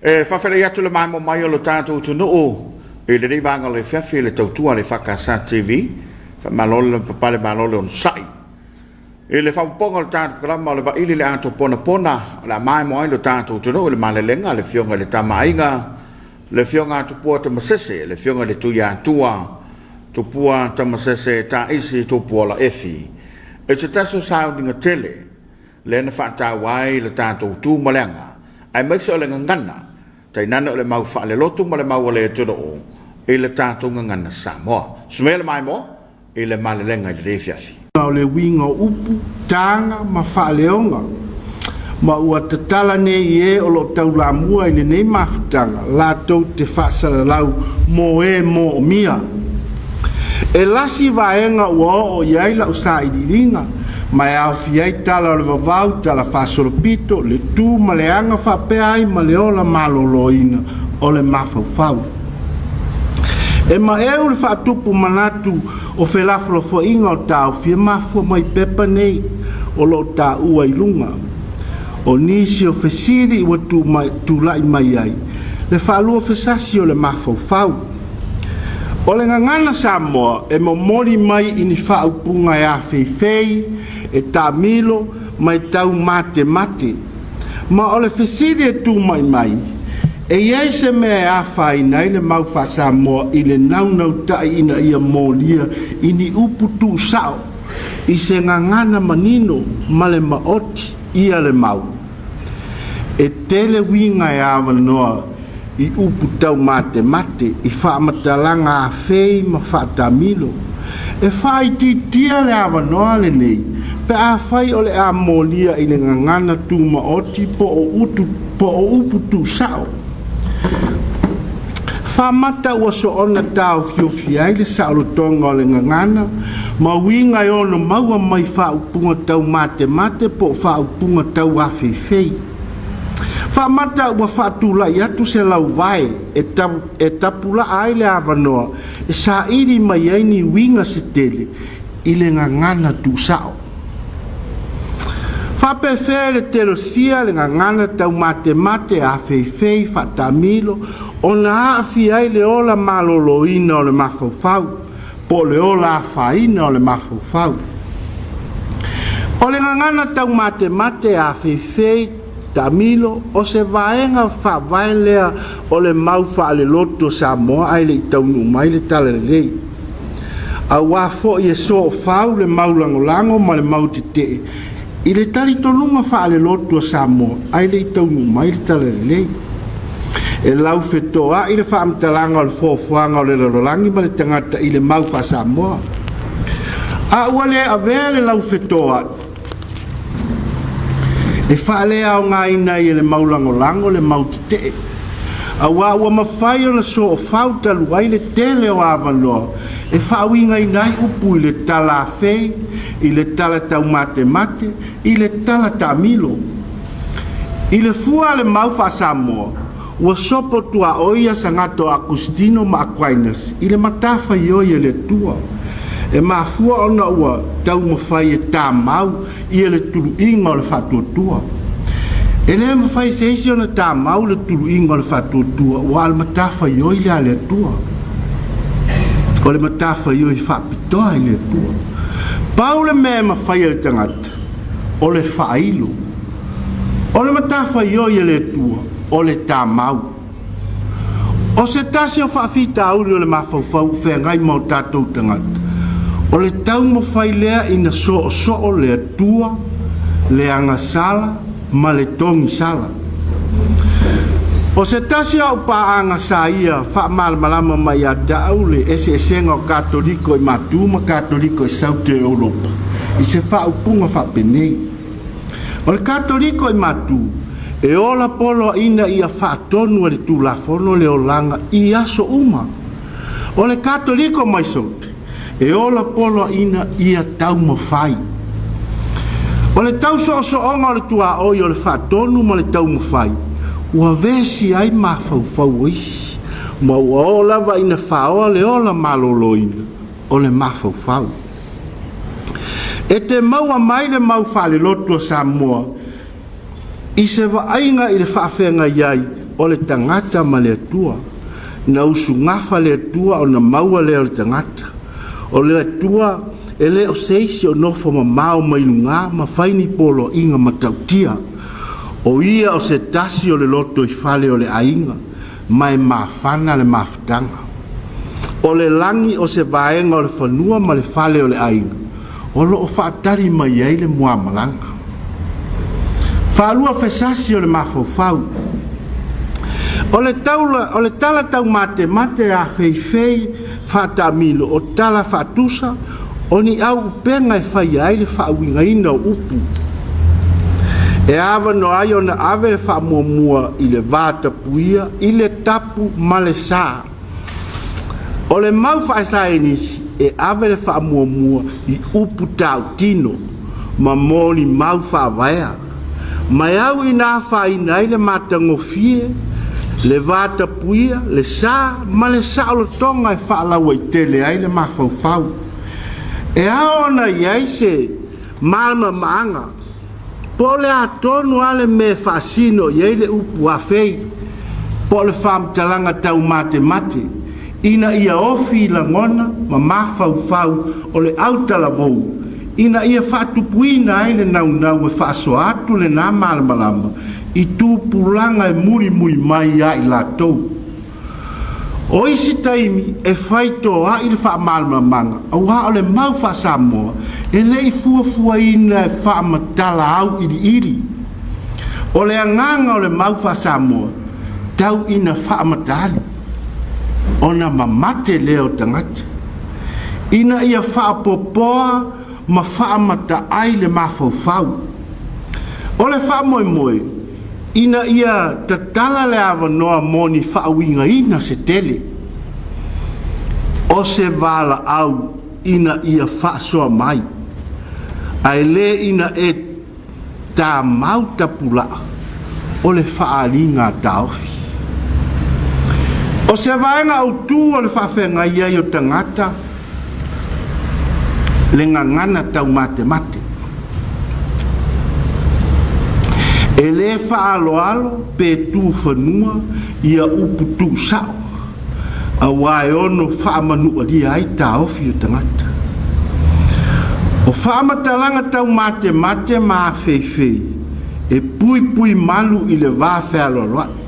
Whawhera atu le mai mo mai o lo tātou tu noo. Le rei vanga le whiawhi le tautua le Whakasa TV. Malole le papale malole on sai. Le whaponga le tātou kalama le waili le ato pona pona. La mai mo ai lo tātou tu noo le malelenga le fionga le tamainga. Le fionga tupua tamasese. Le fionga le tuia tua. Tupua tamasese ta isi tupua la efi. E se taso saudinga tele. Le na whata wai le tātou tu malenga. Ai maisa o le ngangana. Tai nana o le mau wha le lotu ma le mau o le turo o. E le tātou ngangana Samoa. Sumele mai mo. E le malelenga i le refiasi. O le winga upu, tanga, ma wha leonga. Ma ua tatala ne i e o lo tau la mua i le nei mafutanga. La tau te whaasara lau mo e mo o mia. E lasi vaenga ua o iai la usa i diringa. Mai au fiai tala o le vavau, tala whasoropito, le tū ma le anga whapea ai ma le ola maloloina o le mawhauwhau. E ma eu le whaatupu manatu o whelafro fo inga o tau fia mafua mai pepa nei o lo ta ua i lunga. O nisi o whesiri ua tū lai mai ai. Le whaalua whesasi o le mawhauwhau. O le ngangana Samoa e momori mai ini whaupunga e a feifei, e tā milo, mai tau mate mate. Ma o le whesiri e tū mai mai, e iei se mea e a whai nei le mau wha Samoa i le naunau tai ina ia mōlia ini upu tū sao, i se ngangana manino ma le maoti ia le mau. E tele winga e awa noa, i upu tau mate mate, i whamatalanga a fei ma whatamilo. E whai titia le awa noa le nei, pe a whai o le a mōlia i le ngangana tū maoti po o upu tū sao. Whamata ua so ona tau whiawhiai le saolotonga o le ngangana, ma winga i ono maua mai whaupunga tau mate mate po whaupunga tau a feifei. Whamata ua whaatula i atu se lau vai e tapula ai le awanoa e sa iri mai aini winga se tele i le ngangana tu sao. Whapewhea le telosia le ngangana tau mate mate a feifei whatamilo o na awhi ai le ola maloloina o le mawhauwhau po le ola awhaina o le mawhauwhau. O le ngangana tau mate mate a feifei tamilo o se vaenga whawaelea o le mau whaale loto Samoa ai le itaunu mai le tala le lei. A wafo i e so o whau le mau langolango ma le mau te i le tali tonunga whaale loto Samoa ai le itaunu mai le tala le lei. E lau whetoa i le whaamtalanga o le fōwhuanga o le rarolangi ma le tangata i le mau wha Samoa. A ua le avea le lau whetoa e whaalea o ngā ina i le maulangolango le mautite. A ua mawhai o na so o whautalu ai le tele o awanoa. E whaawinga i nai upu i le tala awhei, i le tala tau mate mate, i le tala tamilo. I le fua le mau wha Samoa, ua sopo tua oia sa ngato Agustino ma Aquinas, i le matafa i oia le tua. E mafua ona ua tau mawhai e tā mau i le tulu inga o le whatuatua. E le mawhai se isi ona tā mau le tulu inga o le whatuatua ua al matafa i oi le ale atua. O le matafa i oi whapitoa i le atua. Pau le mea mawhai e le tangata o le whaailu. O le matafa i oi le atua o le tā mau. O se tasi o whaafita auri o le mawhauwhau whengai mau tātou tangata. O le tau mawhai lea ina so le atua, le angasala, ma le tongi sala. O se tasi au pa anga sa ia, wha malama mai a tau le ese esenga o katoliko i matuma, katoliko i saute Europa. I se wha upunga wha penei. O le katoliko i matu, e ola polo ina ia wha tonu le tulafono le olanga i aso uma. O le katoliko mai saute. E ola polo ina ia tau mawhai. O le tau so-onga o le tua oi o le whatonu ma le tau mawhai. Ua vesi ai mawhauwhau oisi. Ma ua ola wa ina whaoa le ola maloloina o le mawhauwhau. E te maua mai le mau whale lotua Samoa. I se waainga i le whaafenga iai o le tangata ma le atua na usungafa le atua o na maua le o le tangata o le atua e le o seisi o nofo ma mao ma ilunga ma faini polo inga ma tautia o ia o se tasi o le loto i fale o le ainga ma e mafana le maftanga o le langi o se vaenga o le fanua ma le fale o le ainga o lo o faatari mai ai le muamalanga faalua fesasi o le mafaufau o le tala tau mate a feifei faatamilo o tala faatusa o ni au penga e fai ai le faauingaina o upu e ava no ai ona ave le faamuamua i le vatapuia i le tapu ma le sā o le mau faasaenisi e ave le faamuamua i upu tautino ma moli mau faavaea mai au ina faina ai le matagofie le vatapuia le sā ma le saʻolotoga e faalaua i tele ai le mafaufau e aona iai se malamamaaga po le atonu ale me faasino iai le upu afei po le faamatalaga tau matemate ina ia ofi i lagona ma mafaufau o le autalavou ina ia faatupuina ai le naunau e faasoa atu lenā malamalama i tupulaga e mulimuli mai ia i latou o isi taimi e faitoaʻi le faamalamamaga auā o le mau faasamoa e leʻi fuafuaina e faamatala au iliʻili o le agaga o le mau faasamoa tau ina faamatali ona mamate lea o tagata ina ia faapopoa ma faamataai le mafaufau o le faamoemoe ina ia tatala le avanoa moni faauigaina se tele o se valaau ina ia faasoa mai ae lē ina e tamau tapulaa o le faaliga taofi o se vaenga autū o le faafeagai ai o tagata le ngangana tau matemate e lē faaaloalo pe tufanua ia upu tuusao auā e ono faamanuʻalia ai taofi o tagata o faamatalaga tau matemate ma feifei e puipui malu i le vafealoaloaʻi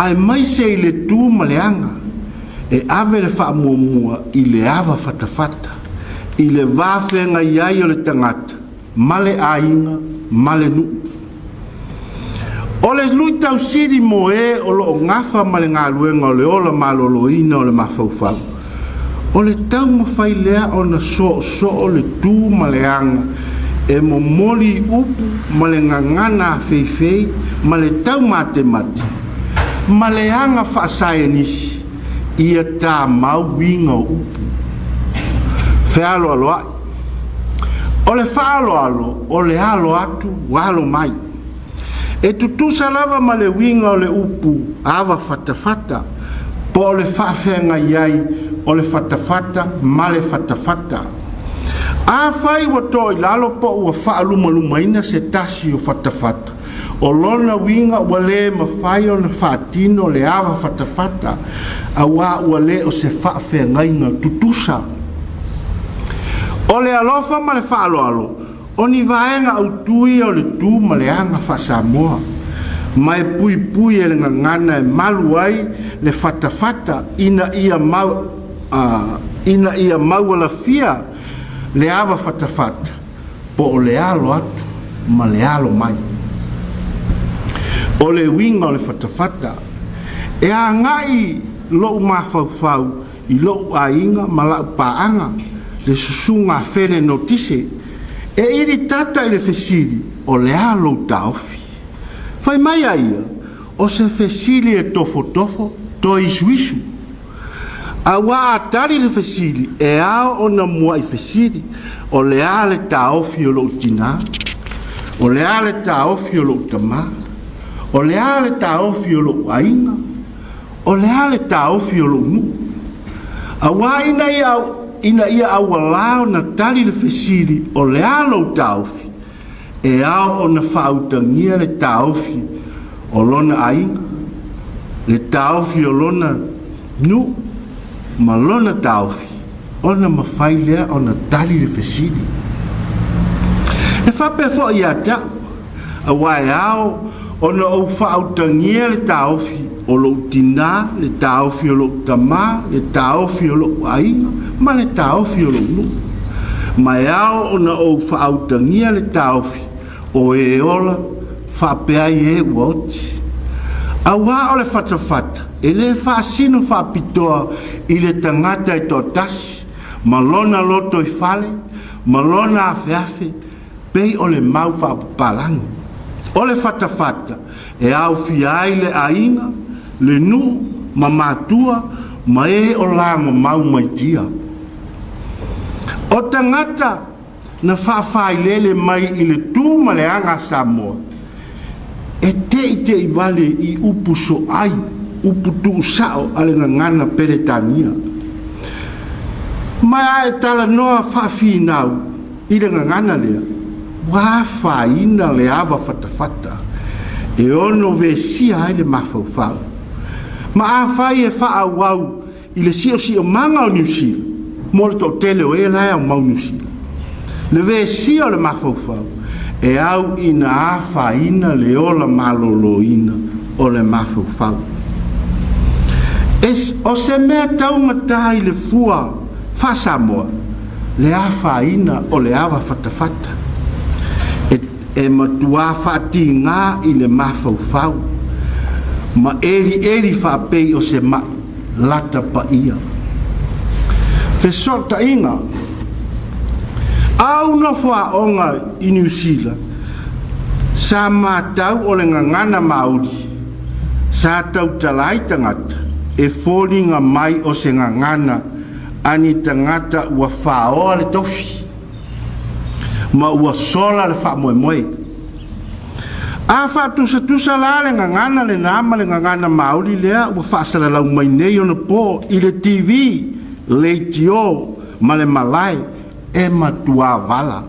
ae mai se i le tū ma le aga e ave le faamuamua i le ava fatafata i le vafeagai ai o le tagata ma le aiga ma le nuu o le lui tausili mo e o loo gafa ma le galuega o le ola malōlōina o le mafaufau o le tau mafai lea ona soʻosoo le tū ma le aga e momoli i upu ma le gagana afeifei ma le tau matemate ma le aga faasaenisi ia tamau uiga o upu fealoaloaʻi o le faaloalo o le alo atu alo mai e tutusa lava ma le uiga o le upu ava fatafata po o le faafeagai ai o le fatafata ma le fatafata afai ua toʻilalo po ua faalumalumaina se tasi o fatafata o lona uiga ua lē mafai o le faatino o le ava fatafata auā ua lē o se faafeagaiga tutusa o le alofa ma le faaloalo o ni vaenga autui o le tū ma le aga faasamoa ma e puipui e le gagana e malu ai le fatafata ina ia maualafia le ava fatafata po o le alo atu ma le alo mai o le uiga o le fatafata e agaʻi loʻu mafaufau i loʻu aiga ma laʻu paaga le susuga fele notise e iri tata i le fesili o le alou taofi fai mai aia o se fesili e tofotofo to isuisu auā atali le fesili e ao ona mua i fesili o le a le taofi o loʻu tinā o le a le taofi o loʻu tamā o le a le taofi o loʻu aiga o le a le taofi o loʻu nuu auā ina ia aualā ona tali le fesili o le a lou taofi e ao ona faautagia le taofi o lona aiga taufi o lona nu ma lona taufi ona mawhai lea ona tali le fesili e whape fo i ata a wae ao ona o whaautangia le taufi o lo tina le taufi o lo tama le taufi o lo ainga ma le taufi o lo nu mai ao ona o whaautangia le taufi o e ola whapea i e uoti a wā o le whatawhata e le whaasino whapitoa i le tangata i tō tasi ma lona loto i whale ma lona awhiawhi pei o le mau whapapalangi o le whatawhata e au whiai le ainga le nu ma mātua ma e o lango mau maitia o tangata na whawhai lele mai i le tū ma le anga Samoa e te i vale i upu so ai upu tu sao ale ngana Peretania mai e tala noa whawhinau i le ngana lea wā whaina le awa whatawhata e ono vesia ai le mawhauwhau ma a whai e whaawau i le sio manga o New Zealand mo le tō tele o e lai au mau New Zealand le vesia o le mawhauwhau e au ina a whaina le ola maloloina o le mawhauwhau o se mea taumata i le fua whasamoa le a whaina o le awa whatawhata e matua whati ngā i le mawhauwhau ma eri whapei o se mai lata pa ia whesota inga au no wha onga i New Zealand sa mātau o le ngangana Māori sa tau talai tangata e fōringa mai o se ngangana ani tangata ua whaoa le tofi ma ua sola le wha moe moe a wha tusa la le ngangana le nama le ngangana Māori lea ua whaasala lau mai nei ona pō i le TV le tio ma le malai e matua vala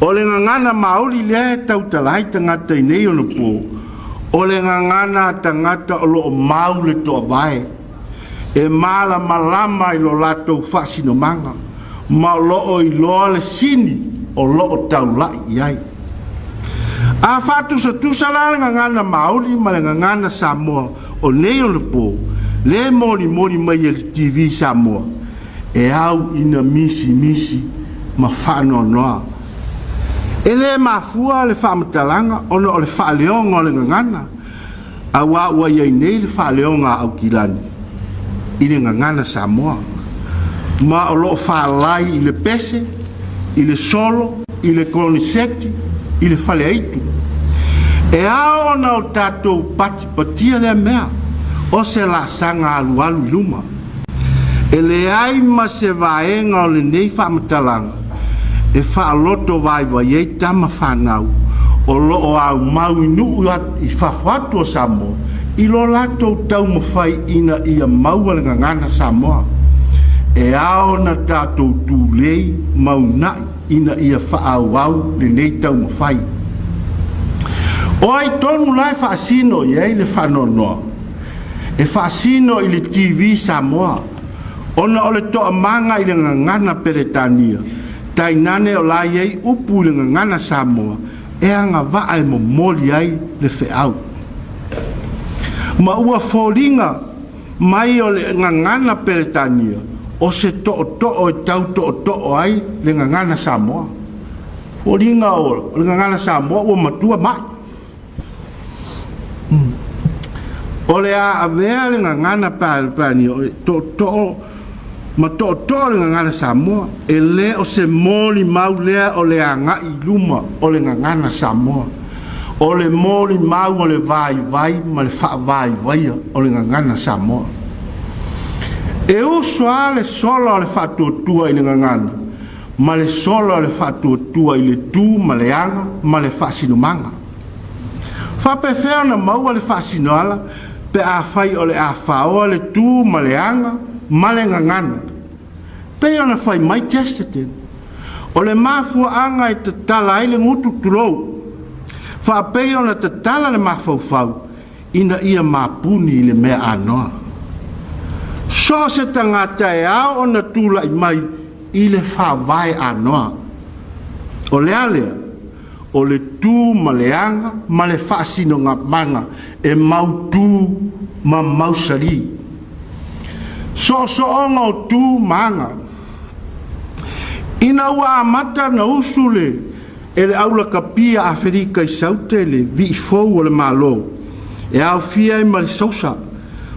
o le ngangana Māori lea tau talai tangata i nei ona pō o le ngangana tangata o lo mau le toa vai e mala malama i lo lato whasino manga ma lo o i loa le sini o lo o taulai iai a whatusa la le ngangana Māori ma le ngangana Samoa o nei ona pō le mori mai e le TV Samoa e au ina misi ma whano noa e le mafua le whamatalanga ono o le whaaleonga o le ngangana a wā ua iei nei le whaaleonga au kilani i le ngangana Samoa ma o lo whaalai i le pese i le solo i le koloniseti i le whaleaitu e ao ona o tātou patia le mea o se la sanga alu i luma e le ai ma se vaenga o le nei whamatalanga e whaaloto vai e tama whanau o loo au mau inu i whawhatu o Samoa i lo lato tau mawhai ina ia maua le ngangana Samoa e ao na tātou tūlei mau nai ina ia whaauau le nei tau mawhai o ai tonu lai whaasino i ei le whanonoa e whaasino i le TV Samoa ona o le toa manga i le ngangana Peretania tai nane o la iei upu le ngangana Samoa e anga waa e mo moli ai le whiau ma ua fōringa mai o le ngangana Peretania o se to'o e tau to'o ai le ngangana Samoa fōringa o le ngangana Samoa ua matua mai o le a avea le ngangana Peretania o to'o ma to'o le ngangana Samoa e le o se moli mau lea o le anga i luma o le ngangana Samoa o le moli mau o le vai ma le wha vai o le ngangana Samoa e uso a le solo o le whatuatua i le ngangana ma le solo o le whatuatua i le tū ma le anga ma le whasinumanga whapewhea na mau o le whasinoala pe a whai o le a whaoa le tū ma le anga ma le ngangana pe ona whai mai Chesterton o le mafua anga i te tala i le ngutu tulou whapei ona te tala le mafau ina ia mapuni le mea anoa. So se tangata e ao o na tula i mai i le whawai anoa. O le alea, o le tū ma le anga, ma le whaasino ngā manga e mau tū ma mausari. So onga o tū manga. Ina ua amata na usule e le aula kapia Afrika i saute le vi fou o le malo. E au fia i marisosa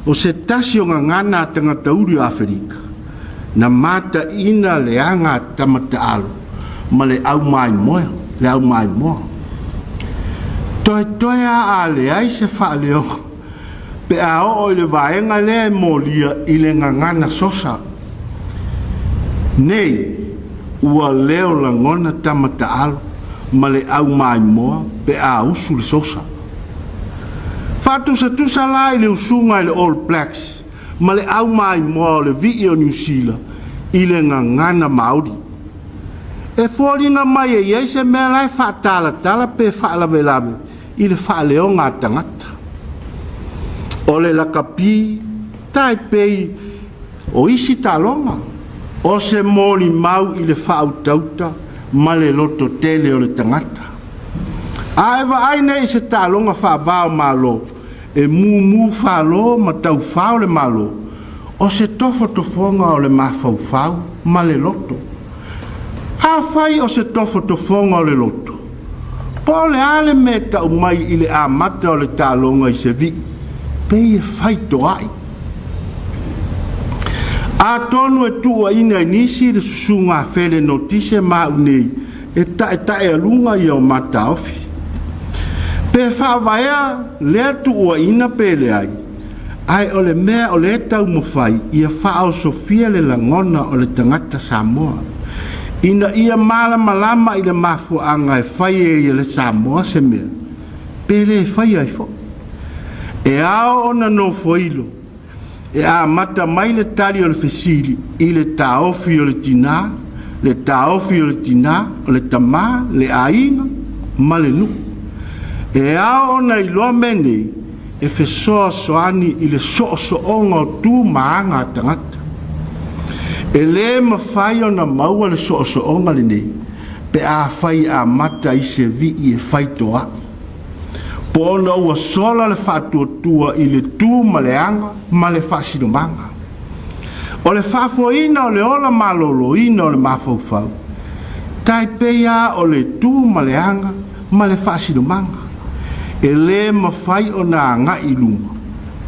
o se tasi o ngana tangata uri o Afrika. Na mata ina le anga tamata alo, ma le au mai moa, le au mai moa. Toi a le ai se wha leo, pe a o le vaenga le molia i le ngana sosa. Nei, ua leo la ngona tamata alo, ma le au mai moa, pe a usu le sosa. Fatu sa tusa lai le usunga i le All Blacks, ma le au mai moa le vi o New Zealand, i le ngana Māori. E fōringa mai e iei se mea lai whaatala pe whaalawe i le whaaleo ngā tangata. O le lakapi, tai pei o isi talonga, o se mōni mau i le whaautauta, ma le loto tele o le tangata. A ewa aina i se talonga whaavao malo, e mu whaalo ma tau whao le malo, o se tofo tofonga o le mawhau ma le loto. A whai o se tofo tofonga o le loto. Po le ale me tau mai i le amata o le talonga i se vi, pei e whai toai. A tonu e tua ina inisi le susunga fele notise maunei, e tae alunga i o mata ofi. Pe whaavaea lea tua ina pele ai, ai o le mea o le tau mawhai, ia whaao Sofia le langona o le tangata Samoa. Ina ia malama i le mafuanga e whai e le Samoa se mea. Pele e whai ai fo. E ao ona no foilo. E a mata mai le tali o le fesili, i le taofi o le tina, le taofi o le tina, o le tama, le ainga, ma le nu. E ao ona i loa mene, e fesoa soani i le so-so-onga o tū maanga tangata. E le mawhai o na maua le so-so-onga le nei, pe a whai a mata i se vi i e whai toa. Po ona ua sola le whātua i le tū ma le anga, ma le whasinomanga. O le whafoina o le ola malolo ina o le mawhauwhau. Tai pea o le tū ma le anga, ma le whasinomanga. E le mawhai o na ngā ilunga,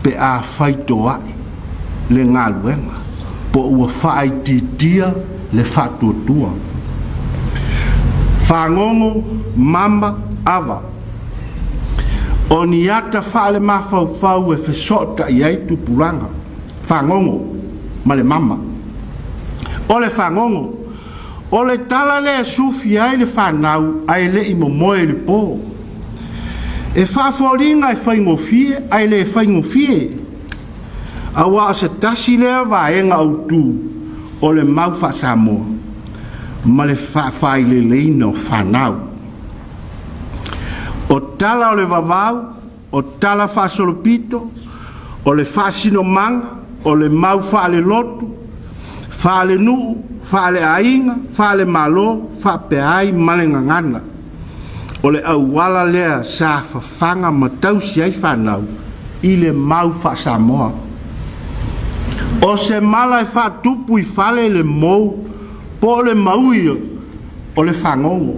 pe a whai toai, le ngā luenga. Po ua whai titia le whātua. Whangongo, mama, awa. O ni ata whaale mawhauwhau e whesota i ai tupuranga. Whangongo, ma le mama. O le whangongo, o le tala le sufi ai le whanau, ai le i momoe le pō. E whaaforinga e whaingofie, ai le whaingofie. Awa se tasi lea vaenga au tū, o le mau Samoa, ma le whaafai le leina o whanau. O tala o le vavau, o tala whaasolopito, o le whaasino manga, o le mau whaale lotu, whaale nuu, whaale ainga, whaale malo, whaapeai, male ngangana. O le auwala lea sa whawhanga matausi ai whanau, i le mau Samoa. O se mala e whatupu i whale le mou, po le mauia, o le whangongo.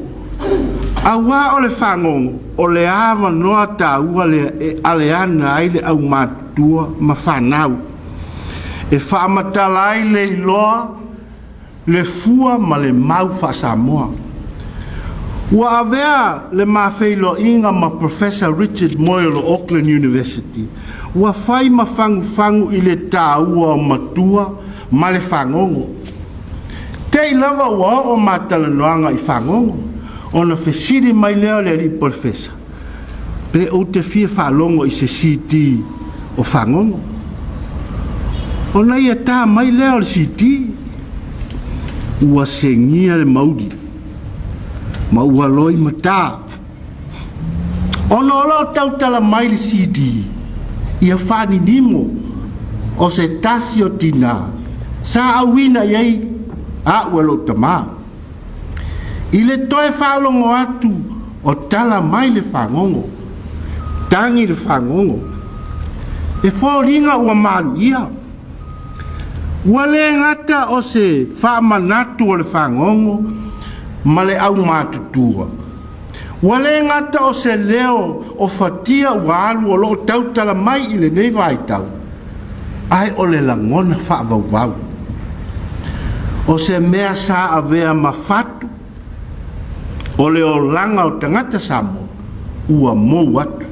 Awa o le whangongo, o le awa noa tā ua le e aleana ai le au matua ma whanau. E whaamatala le iloa, le fua ma le mau Samoa. Ua avea le mawhailo inga ma Professor Richard Moyle o Auckland University. Ua whai ma whangu i le tā ua o matua ma le whangongo. Tei lava ua o matalanoanga i whangongo. O na whesiri mai leo le li professor. Pe o te fia whalongo i se CD o whangongo. O na ia tā mai leo le CD. Ua se ngia le maudi. Ma ua loi mata. Ono lo tau tala mai le CD. ia whaninimo o se tasi o tina sa awina iei a uelo tama i le toe whalongo atu o tala mai le whangongo tangi le whangongo e whoringa ua maru ia ua le ngata o se whamanatu o le whangongo ma le au mātutua ua le ngata o se leo o fatia ua alu o loo tautala mai i le nei vai tau ai o le langona whaavauvau o se mea sa avea mawhatu o le o langa o tangata samo ua mou atu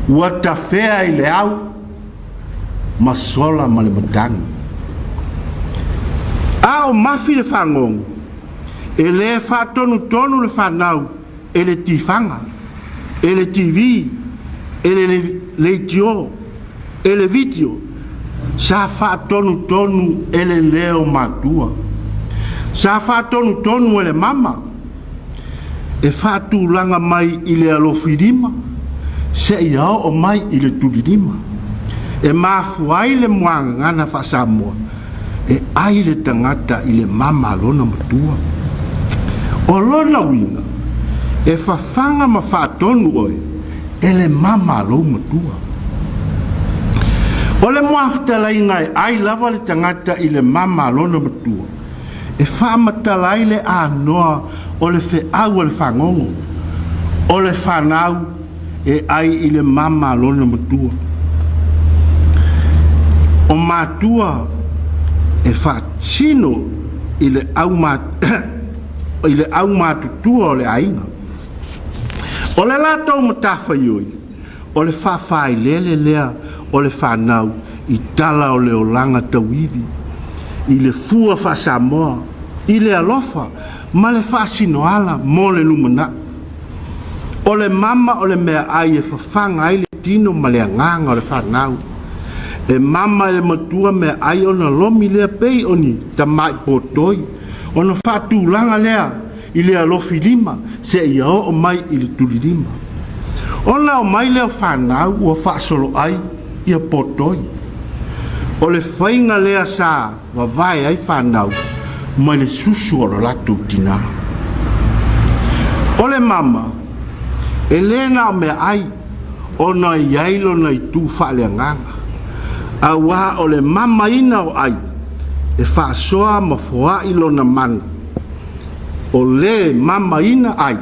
ua tawhea i le au masola ma le matangi a o mafi le whangongo e le whatonu tonu le whanau e le tifanga e le TV e le tio e le video sa whatonu tonu e le leo matua sa whatonu tonu e le mama e whatu langa mai i le alofirima se iao o mai i le tulirima e mafuai le moanga ngana whasamoa e ai le tangata i le mama lona matua o lona winga e whawhanga ma whatonu oe e le mama lo matua o le moaftalai ngai ai lava le tangata i le mama lona matua e whamatalai le anoa o le wheau le whangongo o le whanau e ai i le mama lona matua o matua e whatino i le au matutua o le ainga o le latou matafa ioi o le whawhai lele lea o le whanau i tala o le olanga tauiri i le fua whasamoa i le alofa ma le whasinoala mo le lumana o le mama o le mea ai e whawhanga ai le tino ma le anganga o le whanau e mama le matua mea ai o na lomi lea pei oni ta mai potoi o na whatulanga lea i le alofi lima se ia o mai i le tuli lima o na o mai leo whanau ua whasolo ai ia potoi o le whainga lea sa wawai ai whanau mai le susu o lato tina o le mama e lena o mea ai o na iailo na i tu whaaleanganga a wa o le mama ina o ai e whaasoa ma fua ilo na mana o le mama ina ai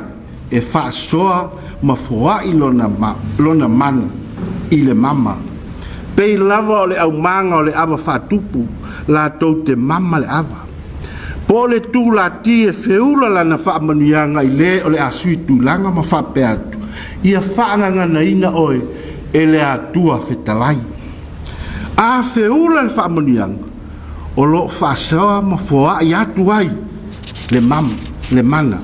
e whaasoa ma fua ilo na mana i le mama pei lava o le au manga o le awa whatupu la tau te mama le awa po le tu la ti e feula la na whaamanuianga i le o le asui tu langa ma whapeatu ia whaanganga na ina oe e le atua whetalai a feula le whaamanuianga o lo whaasawa ma fua i atu ai le mama le mana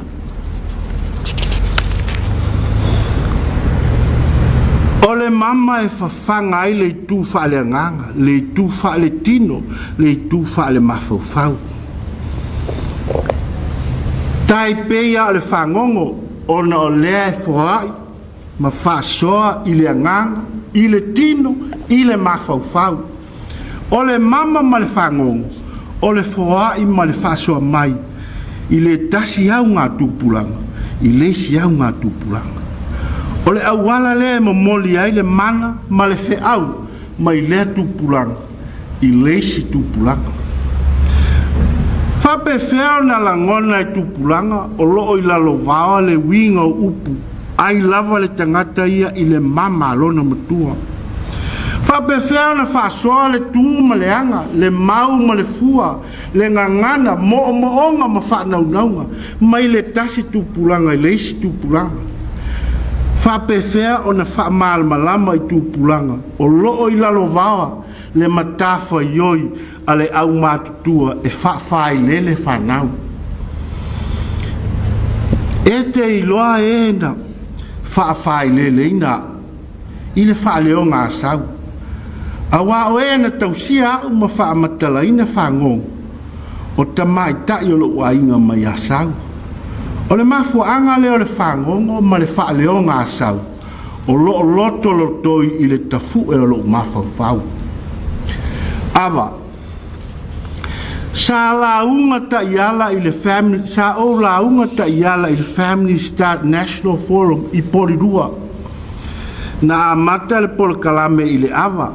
o le mama e whawhanga ai le tu whaaleanganga le tu whaale tino le tu whaale mawhauwhau tai peia o le whangongo o na o lea e whaai ma whaasoa i le anganga i le tino i le mawhauwhau o le mama ma le whangongo o le whaai ma le whaasoa mai i le tasi au ngā tūpulanga i le si au ngā tūpulanga o le awala le ma moli ai le mana ma le wheau ma i le tūpulanga i le si tūpulanga whape wheo na langona i tūpulanga o loo i lalo vawa le winga o upu ai lava le tangata ia i le mama lona matua whape wheo na whaasoa le tū ma le anga le mau ma le fua le ngangana mo o moonga ma whanaunaunga mai le tasi tūpulanga i le isi tūpulanga whape whea o na whaamal malama i tūpulanga o loo i lalo vawa le matafa ioi a le au mātutua e whaafai lele whanau e te iloa e na whaafai lele ina i le whaaleo ngā sau a wā o e na tausia au ma whaamatala ina whangong o tamai tai o lo wainga mai a sau o le mafuanga leo le whangongo ma le whaaleo ngā sau o loto lotoi i le tafu e o lo mafau. Ava, sa launga ta iala i le family, sa o launga ta iala i le Family Start National Forum i Porirua, na amata le polokalame i le ava.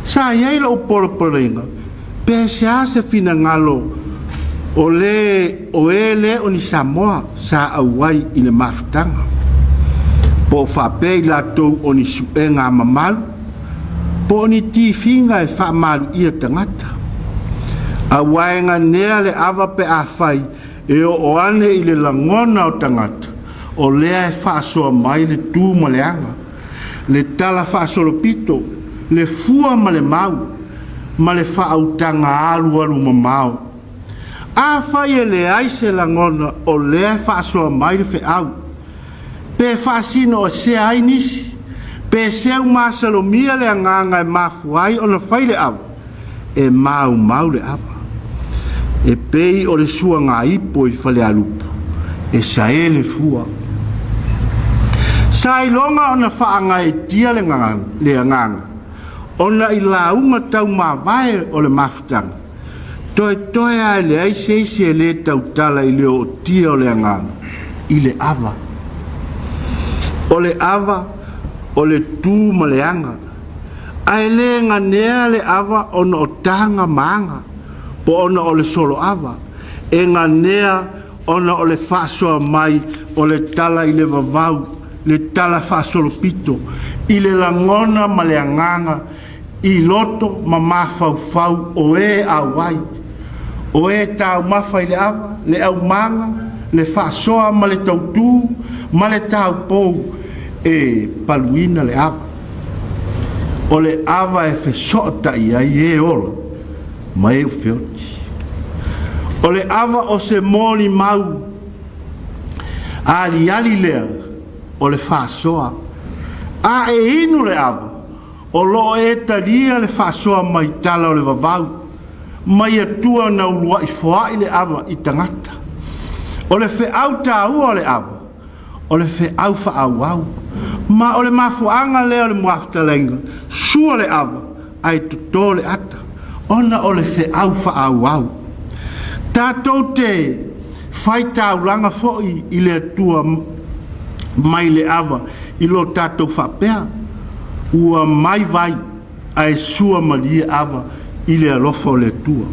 Sa iai la o polopalenga, pe se fina ngalo o ele o ni Samoa sa auai i le mafutanga. Po whapei la tau o ni suenga mamalu, po ni tifinga e whamalu ia tangata. A waenga nea le ava pe a whai e o ane i le langona o tangata, o lea e whaasoa mai le tū ma le anga, le tala whaasolo pito, le fua ma le mau, ma le whaautanga alu ma mau. A whai e le aise langona o lea e whaasoa mai le whiau, pe whaasino o se ai nisi, pe seu masalomia le anganga e mafuai o na whai le ava, e mau le ava. E pei o le sua ngā ipo i whale alupu, e sa e le fua. Sa ilonga o na whaanga e tia le anganga, o na i launga tau mawai o le mafutanga, toe a le ai seisi e le tau tala i leo o tia o le anganga, i le ava. O le ava, o le tū ma le anga, a e le nganea le ava o na o tanga maanga, po ona o le solo ava, e nganea ona o le whaasoa mai o le tala i le vavau, le tala whaasolo pito, i le langona ma le anganga, i loto ma mawhau o e awai, o e tau mawhai le ava, le au manga, le whaasoa ma le tautū, ma le tau pou, e paluina le ava. O le ava e whesota i ai e ola, ma e uwheoti. O le ava o se mōni mau, a ali lea, o le whaasoa, a e inu le ava, o lo e taria le whaasoa mai tala o le vavau, mai atua na ulua i foa i le ava i tangata. O le whiau tāua o le ava, o le whiau whaauau, ma o le mafuanga lea o le muaftalenga, sua le ava, ai tuto le ata, ona o le whiau whaauau. Tātou te whai tāulanga fo'i i le atua mai le ava, i lo tātou whapea, ua mai vai ai sua maria ava i le alofa o le atua.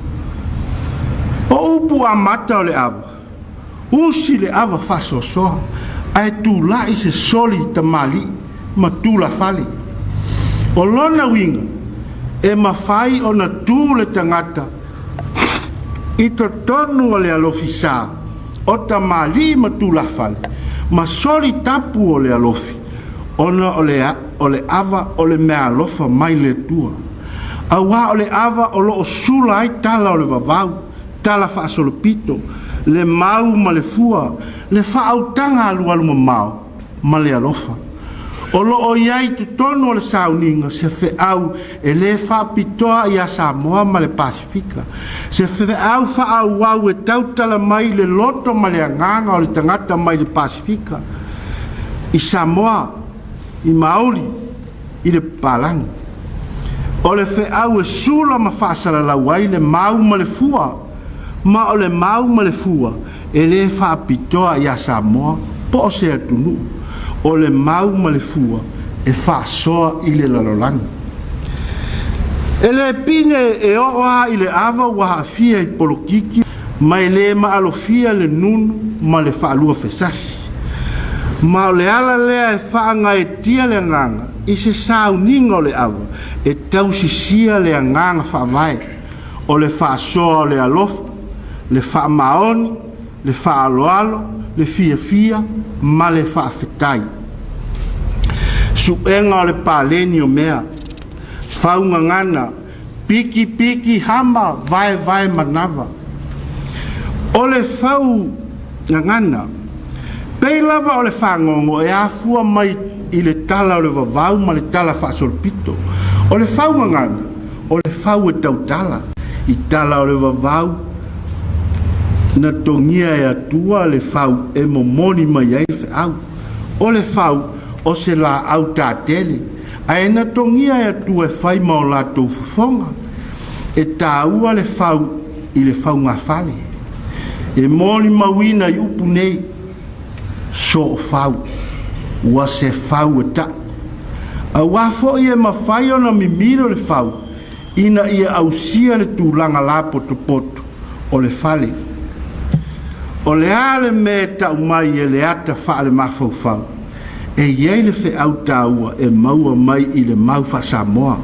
O upu a mata o le ava, usi le ava whasosoa, ai tū lai se soli ta mali, ma tū la fali. O lona winga, e mawhai o na tū le tangata, i to tonu o le alofi sā, o ta mali ma tū la fali, ma soli tapu o le alofi, ona o le ava o le mea alofa mai le tua. Awa o le ava o lo o sula ai tala o le vavau, tala whaasolo pito, le mau ma le fua, le whaautanga alu ma mau, ma le alofa. O lo o iai tu tonu o le sauninga, se whiau e le whaapitoa i a Samoa ma le Pasifika. Se whiau whaauau e tautala mai le loto ma le anganga o le tangata mai le Pasifika. I Samoa, i Maori, i le Palangi. O le whiau e sula ma whaasara lauai le mau ma le fua, ma o le mau ma le fua, e le whaapitoa i a Samoa, po o se atunu. O le mau ma le fua, e whaasoa i le lalolanga. E le pine e oa i le ava wa hafia i polokiki, ma e le ma alofia le nunu, ma le whaalua fesasi. Ma o le ala lea e whaanga e tia le nganga, i se sauninga o le ava, e tausisia le nganga whaamai, o le whaasoa o le alofa, le whaamaoni, le whaaloalo, le fia, ma le whaafetai. Suenga o le paleni o mea, whaunga ngana, piki hama, vai manava. O le whau ngana, pei lava o le whangongo e afua mai i le tala o le vavau ma le tala whaasolpito. O le whau ngana, o le whau e tautala, i tala o le vavau, na tongia e atua le whau e momoni mai ai le whau. O le whau, o se la au tā tele. Ai na tongia e tu e whai mau la tau fufonga. E tā ua le whau i le whau ngā whale. E mōni mawina i upu nei. So o whau. Ua se whau e ta. A wafo i e mawhai o na mimiro le whau. Ina i e ausia le tūlanga la poto poto o le whale. O le ale me tau mai e le ata wha le mawhau whau. E iei le whi au tāua e maua mai i le mau wha Samoa.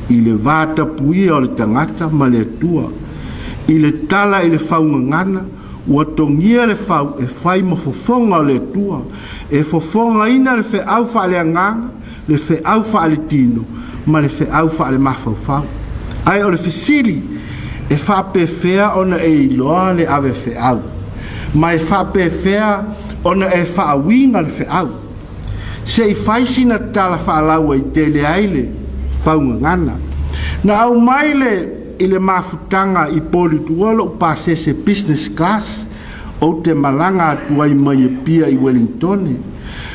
I le vāta puia o le tangata ma le tua. I le tala i le whaunga ngana. Ua tongia le whau e whai ma fofonga o le tua. E fofonga ina le whi au wha le anganga. Le whi au wha le tino. Ma le whi au wha le mawhau whau. Ai o le fisili. E wha pe whea ona e iloa le ave whi au. Ma e wha pe whea ona e wha awinga le whi au. Se i whaisina tala whaalaua i tele aile whaunga ngana. Na au maile i le mafutanga i poli tuolo pasese business class o te malanga atuai mai e pia i Wellington.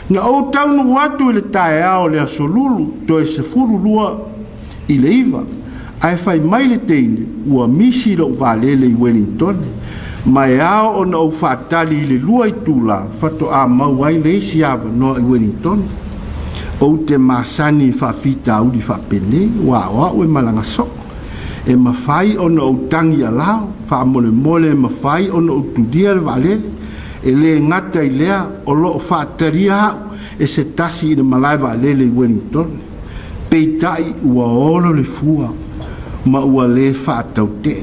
Na o taunu watu i le tae ao le asolulu to e se furu lua i le iwa. Ai whai mai le teine ua misi lo valele i Wellington. Mai ao o na o whaatali i le lua i tūla, whato a mau ai le isi awa no i Wellington. O te masani whawhita au di whapene, wa o e malanga soko. E mawhai o na o tangi a lao, whaamole mole e mawhai o na o tudia le valele. E le ngata i lea o lo o whaataria au, e se tasi i le malai valele i Wellington. Peitai ua olo le fua, ma ua le whaatau te.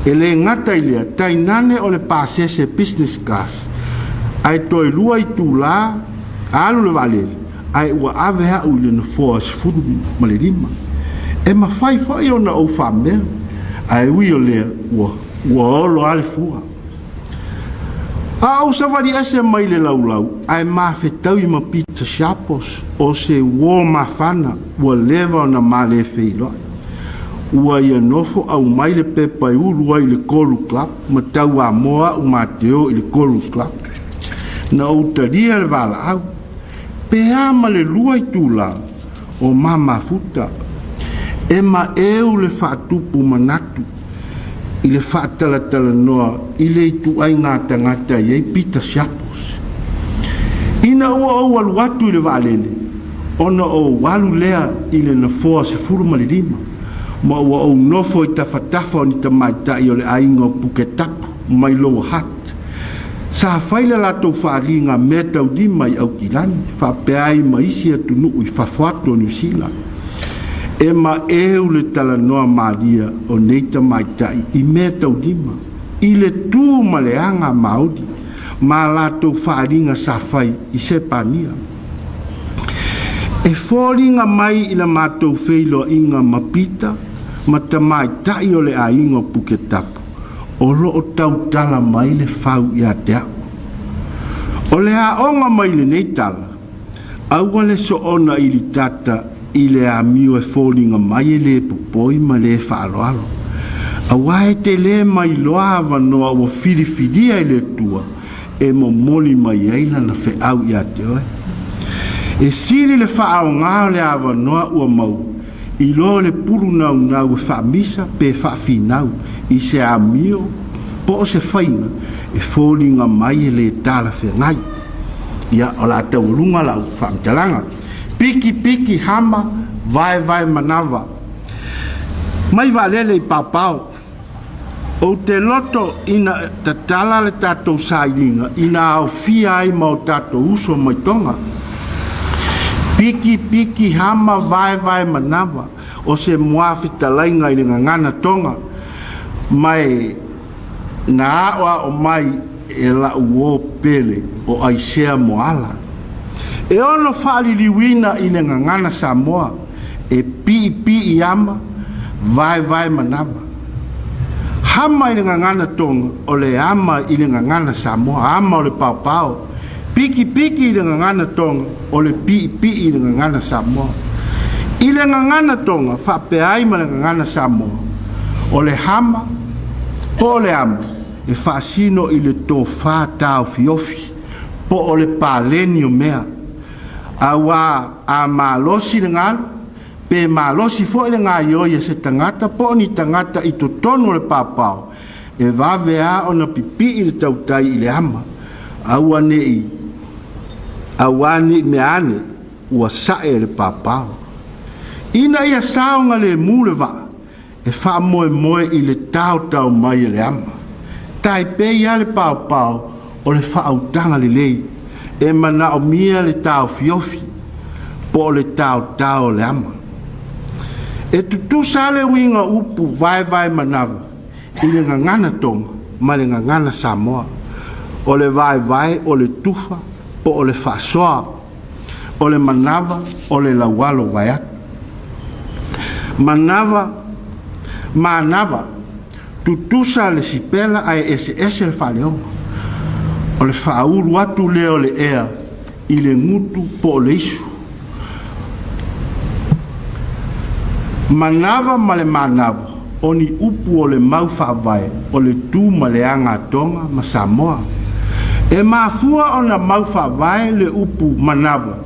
E le ngata i lea, tai nane o le pasese business class. Ai toi lua i tūla, alu le valele, ai ua ave hau le na fōa sifuru ma le lima. E ma whai whai o na o whamea, ai ui o lea, ua olo ale fua. A o savari ese mai le laulau, ai ma whetau i ma pizza shapos, o se uo ma whana, ua leva o na ma le wheiloi. Ua ia nofo au mai le pepa i ulu ai le Kolu Club, ma tau a moa u mateo i le Kolu Club. Na o taria le vala au, pea ma le lua i tūla o mama futa, e ma eu le whaatupu manatu, i le whaatalatala noa, i le itu ai ngā tangata i ei pita siapos. Ina ua au alu atu i le valele, ona o walu lea i le na fōa se furu malirima. Ma ua au nofo i tawhatafa o ni ta maitai o le ainga o Puketapu, mai loa hat. Sa whaile lato whaaringa me tau di mai au kilani, whapeai ma isi atu nuu i whawhato New Zealand. E ma eu le tala noa Maria o neita maitai i me tau dima, i le tū ma le anga maudi, ma lato whaaringa sa whai i Sepania. E whoringa mai i la mātou wheilo inga mapita, ma tamai tai o le ainga o Puketapu, o lo o tau tala mai le whau i a te au. O le haonga mai le nei tala, aua le so ona i li tata i le amio e whoringa mai e le pupoi ma le whaaloalo. Awa e te le mai loa wanoa ua whiriwhiria i le tua, e mo moli mai eila na whe au i a te oe. E siri le whaao ngā le awa noa ua mau, i lo le puru nau nau e whaamisa pe whaafinau i se amio, po o se whainga e whoringa mai e le tala whengai. Ia o la tau runga lau whaamtalanga. Piki piki hama, vai vai manawa. Mai valele i papao. O te loto ina tatala le tatou sailinga, ina au fia ai mau tatou uso mai tonga. Piki piki hama vai vai manawa o se muafi talainga i ngana tonga mai na awa o mai e la uo pele o aisea moala e ono whaali liwina i ngana Samoa e pi pi ama vai vai manawa hama i ngana tonga o le ama i ngana Samoa ama o le pau pau piki piki i ngana tonga o le pi pi i ngana Samoa i le ngana tonga whapeai ma le ngana Samoa o le hama po le ama e whaasino i le tō whātau fiofi po o le pāleni o mea awa a malosi le ngalo pe malosi fo le ngā ioia se tangata po ni tangata i to tonu le papao e vavea ona pipi i le tautai i le ama awa nei me ane ua sae le papao ina ia saonga le mule va e wha moe i le tau mai le ama tai pe ia le papao o le wha au tanga le lei e mana o mia le tau fiofi po le tau le ama e tutu sale winga upu vai manawa i le ngangana tonga ma le ngangana Samoa o le vai o le tufa po o le whasoa o le manawa o le lawalo vai atu manawa tutusa le sipela ai ese le whaleonga o le whauru atu leo le ea i le ngutu po o le isu manawa ma le manawa o ni upu o le mau whaavae o le tū ma le anga tonga ma Samoa e mafua o na mau whaavae le upu manawa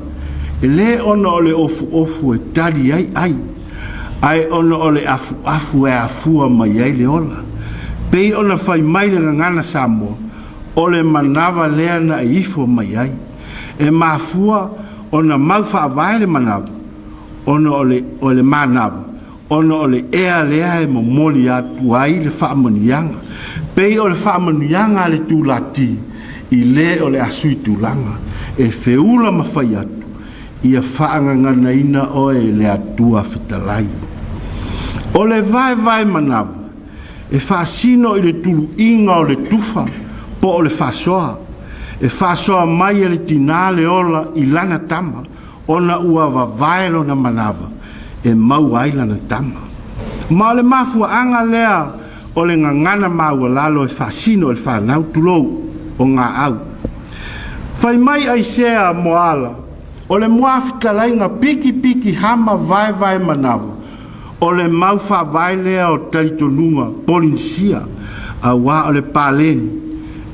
e le ona o le ofu e tari ai ona o le afu e afua mai ai le ola pei ona whai mai le ngana Samoa o le manawa lea na e ifo mai ai e mafua o na mau whaavae le manawa ona o le manawa ona o le ea lea e momoli atu ai le whaamanianga pei o le whaamanianga le tūlati i le o le asui tūlanga e whiula mawhai atu ia whaangangana ina o e le atua whitalai o le vai manawa e whaasino i le tulu inga o le tufa po o le whasoa e whasoa mai e le tina le ola i lana tama ona ua vavaelo na manawa e mau ai lana tama ma le mafua anga lea o le ngangana maua lalo e whaasino e whanau tulou o ngā au whai mai ai sea moala o le muafitalainga piki hama vai manawa o le mau whawai lea o talitonunga polinsia a wā o le pāleni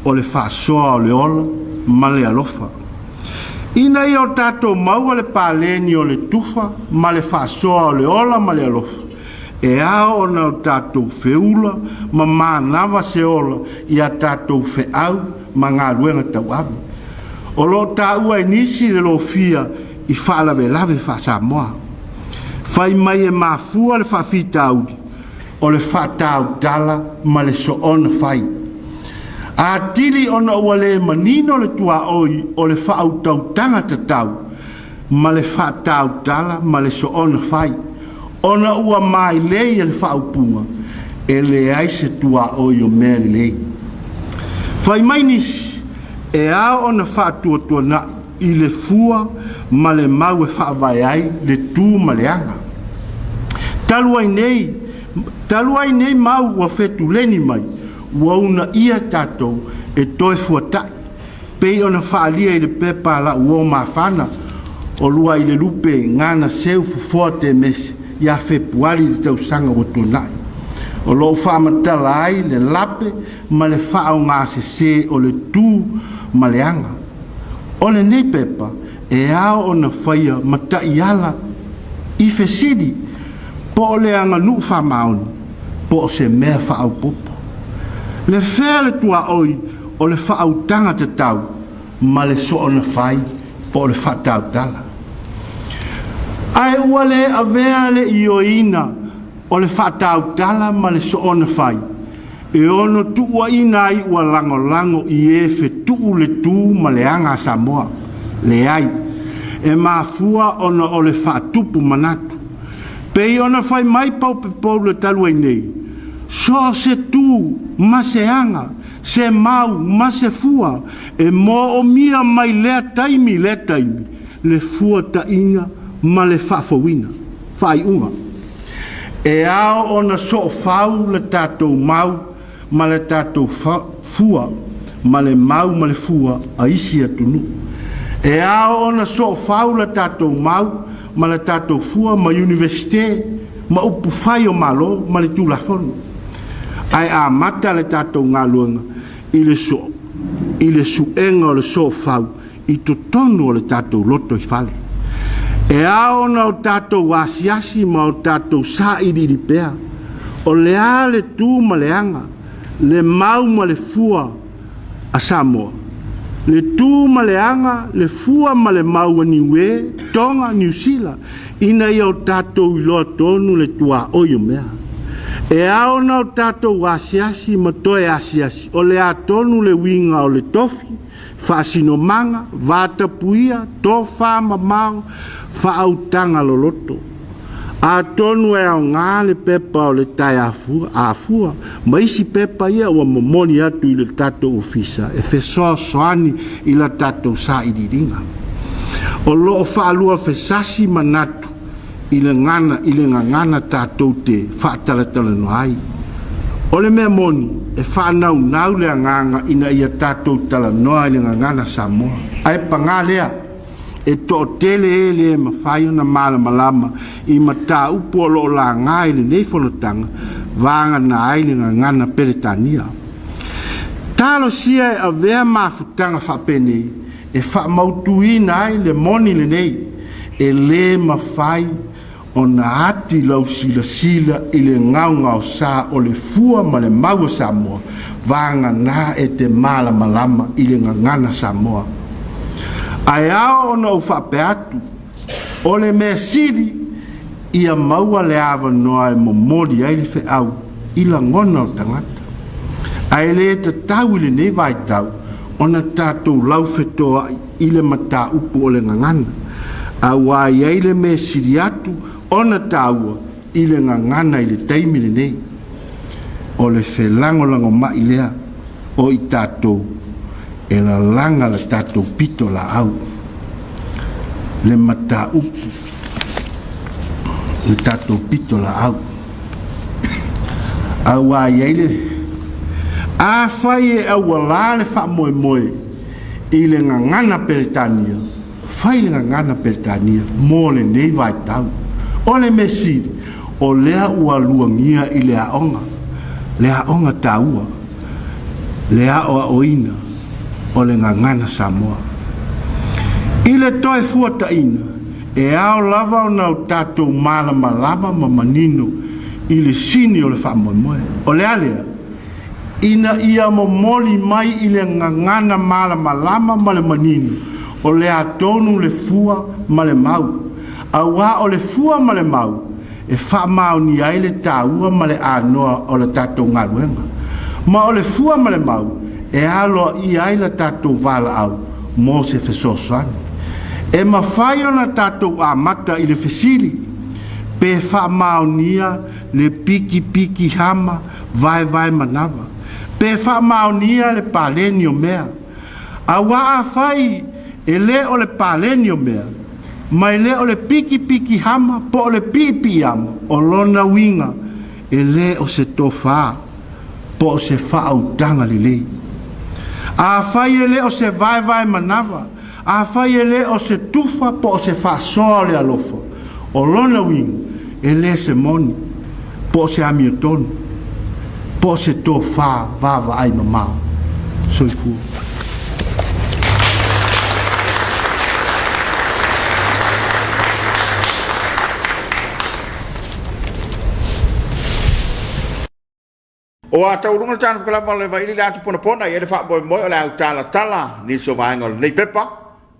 o le whaasoa o le ola ma le alofa ina i o tātou maua le pāleni o le tufa ma le whaasoa o le ola ma le alofa e ao ona o tātou whiula ma mānawa se ola i a tātou whiau ma ngā ruenga tau awi o lo tāua i nisi le lo fia i whaalawe lawe whaasamoa whai mai e mafua le whaafita audi o le whaatau tala ma le so ona whai a tiri ona ua le manino le tua oi o le whaautau tangata tau ma le whaatau tala ma le so ona whai ona ua mai lei e le whaupunga e le aise tua oi o meri lei whai mai nisi e ao ona whaatua na i le fua ma le mau e whaavai ai le tū ma le anga taluai nei mau ua whetu leni mai ua una ia tātou e toi fuatai pei ona whaalia i le pepa la ua mawhana o lua i le lupe ngana seu fufoa te mese ia whepuari le tau sanga o tonai o lo whaamatala ai le lape ma le whaau ngā se o le tū ma le anga o le nei pepa e ao ona whaia matai ala i whesiri po o le anga nu whamaoni po o se mea whaau popo le whea le tua oi o le whaau tanga te tau ma le so ona whai po o le whaatau tala ai ua le avea le ioina o le whaatau tala ma le so ona whai e ono tua ina ai ua lango i e whetu le tū ma le anga Samoa le ai e mafua ona o le whaatupu manatu pei ona whai mai pau pe pau le talu ai nei so se tū ma se anga se mau ma se fua e mo o mia mai lea taimi le fua ta inga ma le whaafawina whai unga e ao ona so whau le tātou mau ma le tātou fua ma le mau ma le fua a isi atunu e ao ona so whau le tātou mau ma le tātou fua ma universite ma upu whai o malo ma le tūlafono ai a mata le tātou ngā luanga i le suenga o le so whau i to tonu o le tātou loto i whale E ao na o tātou wasiasi ma o tātou sa iriri pea. O lea le tū ma le anga, le mau ma le fua a Samoa. Le tū ma le anga, le fua ma le mau a Niue, Tonga, New Zealand. Ina i o tātou iloa tonu le tua oio mea. E ao na o tātou wasiasi ma toe asiasi. O le a tonu le winga o le tofi, whaasino manga, vata puia, tofa mamau, whaautanga loloto. A tonu e ao ngā le pepa o le tai afua, ma isi pepa ia ua momoni atu i le tātou ofisa, e whesoa soani i la tātou sa iriringa. O loo whaalua whesasi manatu i le ngana tātou te whaatalatala no ai. O le mea moni, e whanau nau le anganga ina ia tātou tala noa i le ngana Samoa. Ai pangā lea, e to tele e le mawhai na mala malama i mata upo lo la ngai le nei whanotanga vanga na aile ngana Peretania. Talo sia e a vea mawhutanga whapene e whamautuina ai le moni le nei e le mawhai o na ati lau sila i le ngau sa o le fua ma le maua Samoa vanga na e te mala malama i le ngana Samoa. Ai ao ona o whape atu, o le mea siri, ia maua le awa noa e momori ai le whe au, i la ngona o tangata. Ai le te tau i le nei vai tau, ona tātou lau whetoa i le mata upu o le ngangana. A wai ai le mea siri atu, ona tāua i le ngangana i le teimi le nei. O le whe lango mai lea, o i tātou. E la langa la tātou pito la au. Le mata upu. Le tātou pito la au. A wā yeile. A whai e awa la le wha moe moe. I le ngana Peretania. Whai le ngana Peretania. Mō le nei vai tau. O le mesiri. O lea ua luangia i le aonga. Le aonga taua. Le aoa oina. O le ngana Samoa. I le toe fuata ina, e ao lava o nau tātou malama lama ma manino i le sini o le whamoemoe. O le alea, ina ia mo moli mai i le ngana malama lama ma le manino, o le atonu le fua ma le mau. A wā o le fua ma le mau, e wha mau ni ai le tāua ma le anoa o le tātou ngaruenga. Ma o le fua ma le mau, e alo i ai la tātou wala au, mō se whesosoani. E mawhai o na tātou amata i le whesili, pe wha maonia le piki hama, vai manawa. Pe wha maonia le paleni o mea. A wā a whai e le o le paleni o mea, mai le o le piki hama, po o le pipi ama, o lona winga, e le o se tofa, po o se wha au tanga li lei. A whai e le o se vai manawa, a whai e le o se tufa po o se whasoa le alofa. O lona wing, e le se moni, po o se amiotonu, po o se tō wha vava ai mamau. Soifua. O a tau runga tāna pukalama le vai li le atu pona i ele wha boi moi o le au tala ni so vaenga o le nei pepa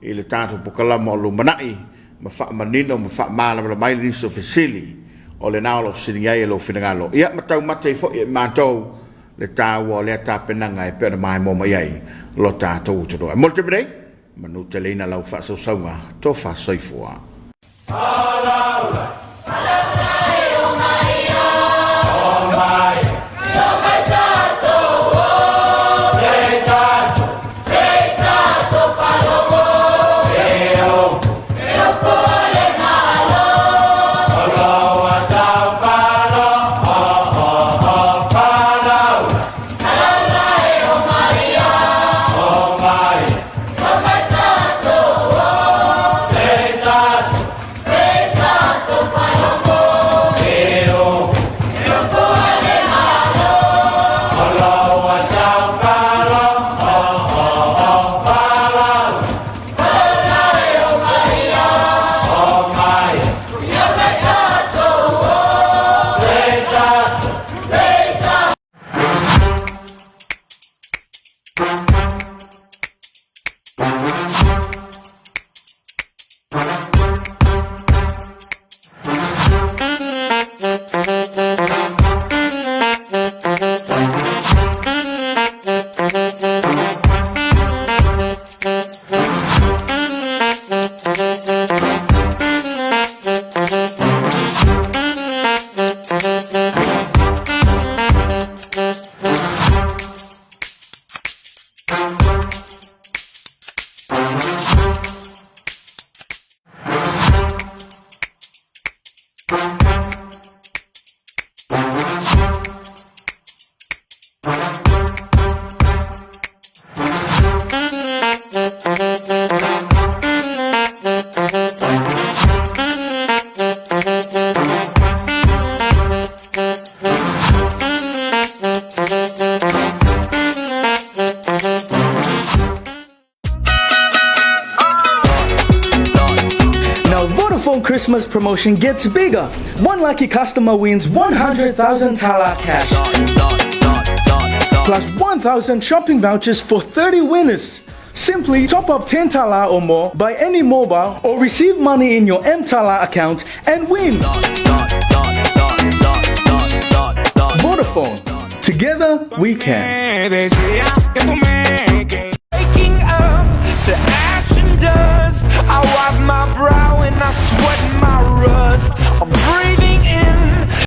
i le tātu pukalama o lumanai ma wha manino ma wha maala ma le mai ni so fesili o le nao lo sini ai e lo finangalo ia ma tau mate i fo i mātou le tāu o le ata penanga e pēna mai mō mai ai lo tātou utodo e molte bidei manu te leina lau wha sausaunga tō wha soifua Take Now Vodafone Christmas promotion gets bigger. One lucky customer wins 100,000 Tala cash. Plus 1,000 shopping vouchers for 30 winners. Simply top up 10 Tala or more, buy any mobile or receive money in your M-Tala account and win. Vodafone. Together we can.